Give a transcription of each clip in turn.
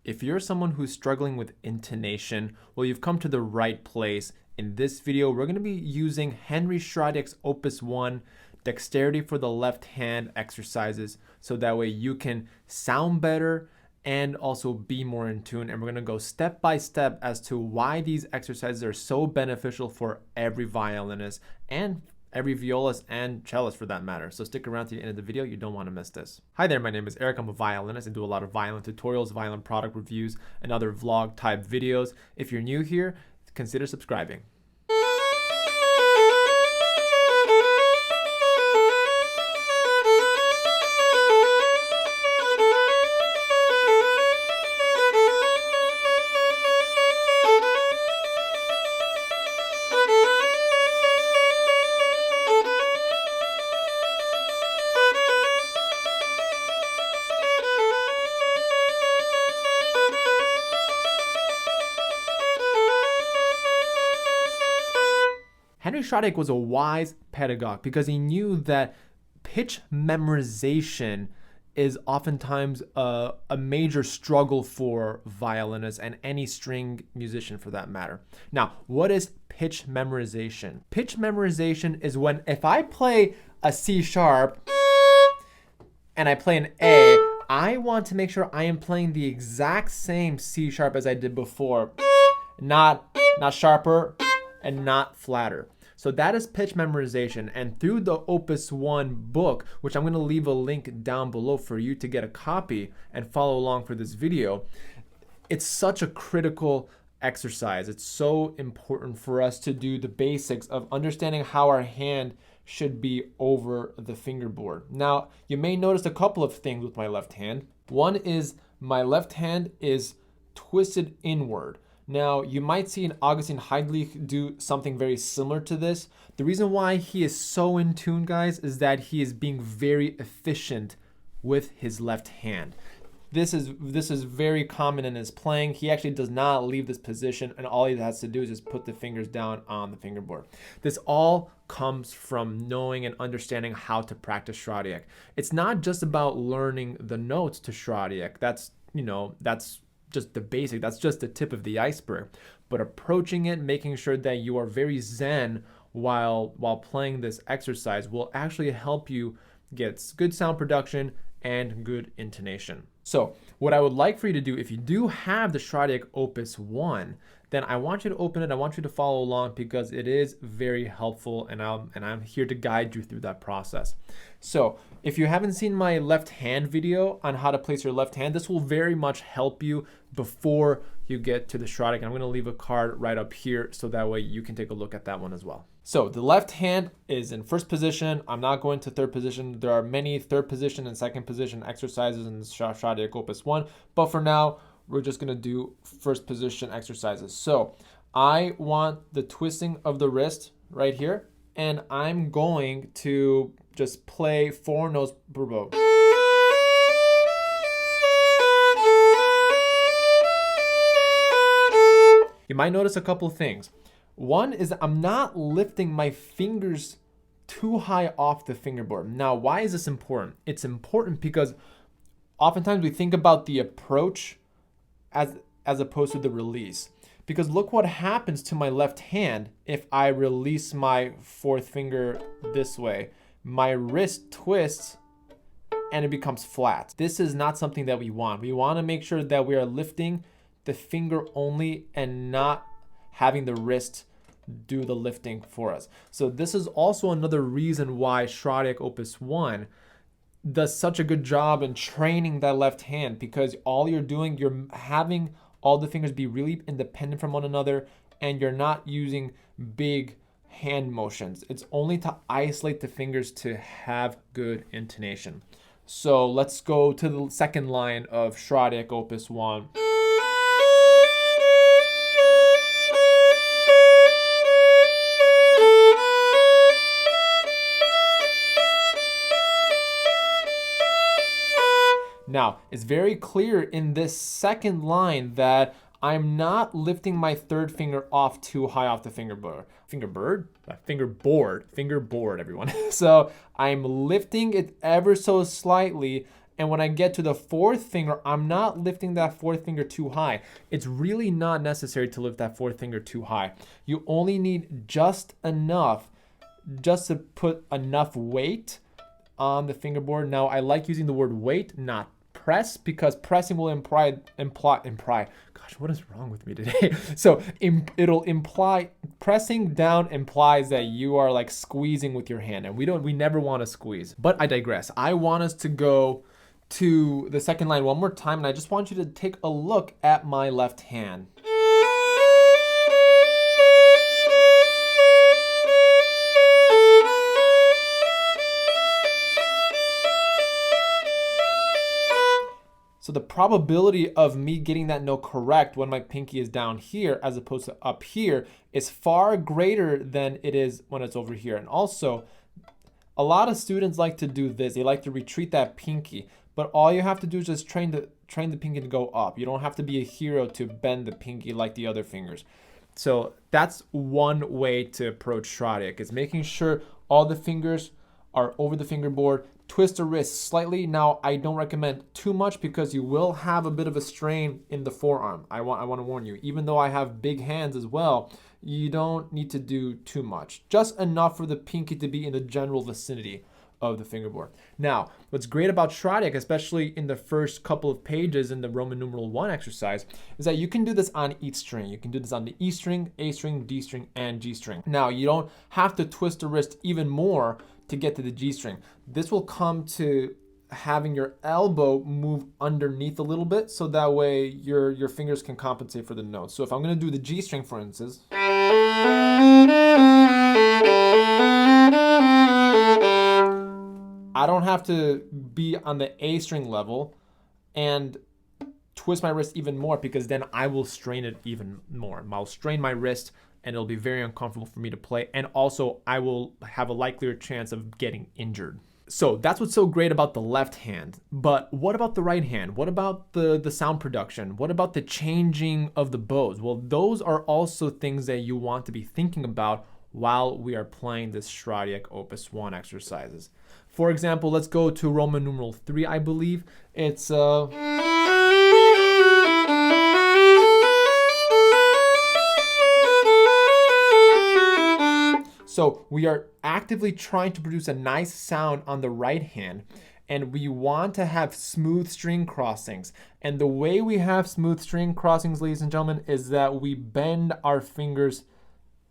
If you're someone who's struggling with intonation, well, you've come to the right place. In this video, we're going to be using Henry Schradieck's Opus 1, Dexterity for the Left Hand exercises, so that way you can sound better and also be more in tune. And we're going to go step by step as to why these exercises are so beneficial for every violinist and every violist and cellist for that matter. So stick around to the end of the video. You don't want to miss this. Hi there, my name is Eric. I'm a violinist and do a lot of violin tutorials, violin product reviews, and other vlog type videos. If you're new here, consider subscribing. Henry Schradieck was a wise pedagogue because he knew that pitch memorization is oftentimes a major struggle for violinists and any string musician for that matter. Now, what is pitch memorization? Pitch memorization is when if I play a C sharp and I play an A, I want to make sure I am playing the exact same C sharp as I did before, not sharper and not flatter. So that is pitch memorization. And through the Opus 1 book, which I'm going to leave a link down below for you to get a copy and follow along for this video, it's such a critical exercise. It's so important for us to do the basics of understanding how our hand should be over the fingerboard. Now, you may notice a couple of things with my left hand. One is my left hand is twisted inward. Now, you might see an Augustin Heidlich do something very similar to this. The reason why he is so in tune, guys, is that he is being very efficient with his left hand. This is very common in his playing. He actually does not leave this position, and all he has to do is just put the fingers down on the fingerboard. This all comes from knowing and understanding how to practice Schradieck. It's not just about learning the notes to Schradieck. That's just the basic, that's just the tip of the iceberg. But approaching it, making sure that you are very zen while playing this exercise will actually help you get good sound production and good intonation. So what I would like for you to do, if you do have the Schradieck Opus 1, then I want you to open it. I want you to follow along because it is very helpful, and I'm here to guide you through that process. So if you haven't seen my left hand video on how to place your left hand, this will very much help you before you get to the Schradieck. I'm going to leave a card right up here so that way you can take a look at that one as well. So the left hand is in first position. I'm not going to third position. There are many third position and second position exercises in the Schradieck Opus 1, but for now, we're just going to do first position exercises. So I want the twisting of the wrist right here, and I'm going to just play 4 notes per bow. You might notice a couple of things. One is I'm not lifting my fingers too high off the fingerboard. Now, why is this important? It's important because oftentimes we think about the approach as opposed to the release. Because look what happens to my left hand if I release my fourth finger this way. My wrist twists and it becomes flat. This is not something that we want. We want to make sure that we are lifting the finger only and not having the wrist do the lifting for us. So this is also another reason why Schradieck Opus 1 does such a good job in training that left hand, because all you're doing, you're having all the fingers be really independent from one another, and you're not using big hand motions. It's only to isolate the fingers to have good intonation. So let's go to the second line of Schradieck Opus 1. Now, it's very clear in this second line that I'm not lifting my third finger off too high off the fingerboard, everyone. So I'm lifting it ever so slightly, And when I get to the fourth finger, I'm not lifting that fourth finger too high. It's really not necessary to lift that fourth finger too high. You only need just enough, just to put enough weight on the fingerboard. Now, I like using the word weight, not press, because pressing will imply, gosh, what is wrong with me today? So it'll imply, pressing down implies that you are like squeezing with your hand, and we never want to squeeze. But I digress. I want us to go to the second line one more time, and I just want you to take a look at my left hand. So the probability of me getting that note correct when my pinky is down here as opposed to up here is far greater than it is when it's over here. And also, a lot of students like to do this. They like to retreat that pinky, but all you have to do is just train the pinky to go up. You don't have to be a hero to bend the pinky like the other fingers. So that's one way to approach Schradieck, is making sure all the fingers are over the fingerboard. Twist the wrist slightly. Now, I don't recommend too much because you will have a bit of a strain in the forearm. I want to warn you, even though I have big hands as well, you don't need to do too much. Just enough for the pinky to be in the general vicinity of the fingerboard. Now, what's great about Schradieck, especially in the first couple of pages in the Roman numeral 1 exercise, is that you can do this on each string. You can do this on the E string, A string, D string, and G string. Now, you don't have to twist the wrist even more to get to the G string. This will come to having your elbow move underneath a little bit, so that way your fingers can compensate for the notes. So if I'm going to do the G string, for instance, I don't have to be on the A string level and twist my wrist even more, because then I will strain it even more. I'll strain my wrist and it'll be very uncomfortable for me to play. And also I will have a likelier chance of getting injured. So that's what's so great about the left hand. But what about the right hand? What about the sound production? What about the changing of the bows? Well, those are also things that you want to be thinking about while we are playing this Schradieck Opus 1 exercises. For example, let's go to Roman numeral 3, I believe. It's so we are actively trying to produce a nice sound on the right hand, and we want to have smooth string crossings. And the way we have smooth string crossings, ladies and gentlemen, is that we bend our fingers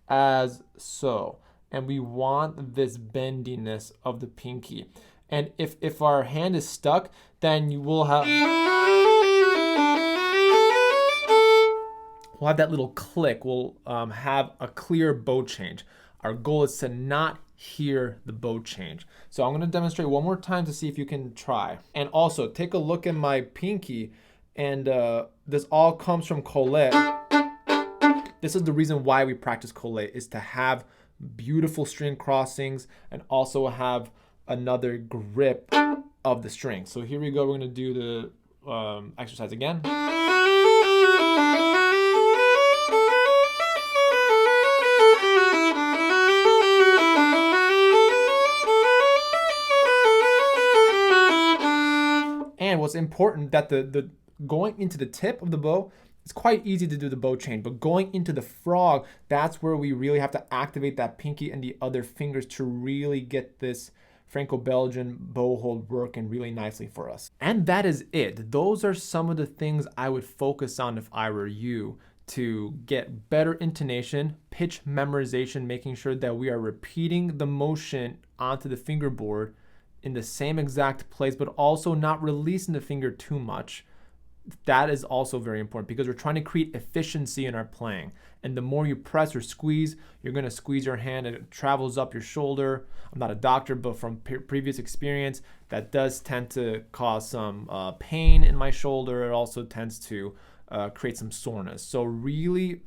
as so. And we want this bendiness of the pinky. And if our hand is stuck, then you will have that little click. We'll have a clear bow change. Our goal is to not hear the bow change. So I'm going to demonstrate one more time to see if you can try. And also take a look at my pinky, and this all comes from Collet. This is the reason why we practice Collet, is to have beautiful string crossings and also have another grip of the string. So here we go. We're going to do the exercise again. And what's important, that the going into the tip of the bow, it's quite easy to do the bow chain, but going into the frog, that's where we really have to activate that pinky and the other fingers to really get this Franco-Belgian bow hold working really nicely for us. And that is it. Those are some of the things I would focus on if I were you, to get better intonation, pitch memorization, making sure that we are repeating the motion onto the fingerboard in the same exact place, but also not releasing the finger too much. That is also very important, because we're trying to create efficiency in our playing. And the more you press or squeeze, you're going to squeeze your hand and it travels up your shoulder. I'm not a doctor, but from previous experience, that does tend to cause some pain in my shoulder. It also tends to create some soreness. So really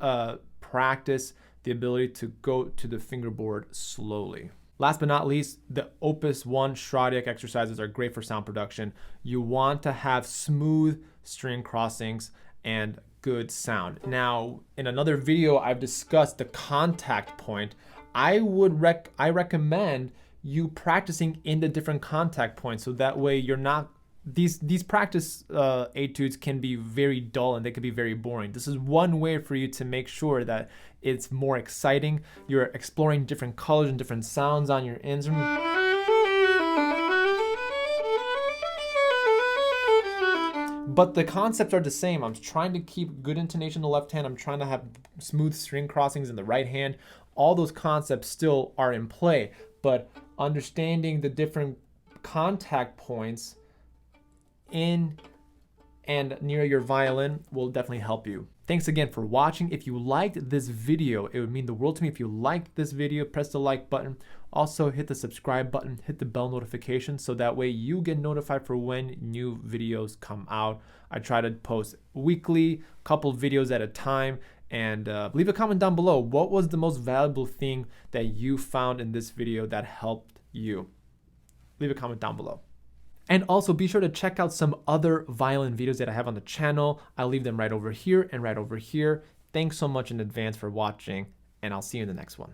practice the ability to go to the fingerboard slowly. Last but not least, the Opus 1 Schradieck exercises are great for sound production. You want to have smooth string crossings and good sound. Now, in another video, I've discussed the contact point. I recommend you practicing in the different contact points, so that way you're not these practice etudes can be very dull and they can be very boring. This is one way for you to make sure that it's more exciting. You're exploring different colors and different sounds on your instrument. But the concepts are the same. I'm trying to keep good intonation in the left hand. I'm trying to have smooth string crossings in the right hand. All those concepts still are in play, but understanding the different contact points in and near your violin will definitely help you. Thanks again for watching. If you liked this video, it would mean the world to me if you liked this video. Press the like button. Also hit the subscribe button, hit the bell notification so that way you get notified for when new videos come out. I try to post weekly, couple videos at a time, and leave a comment down below. What was the most valuable thing that you found in this video that helped you? Leave a comment down below. And also be sure to check out some other violin videos that I have on the channel. I'll leave them right over here and right over here. Thanks so much in advance for watching, and I'll see you in the next one.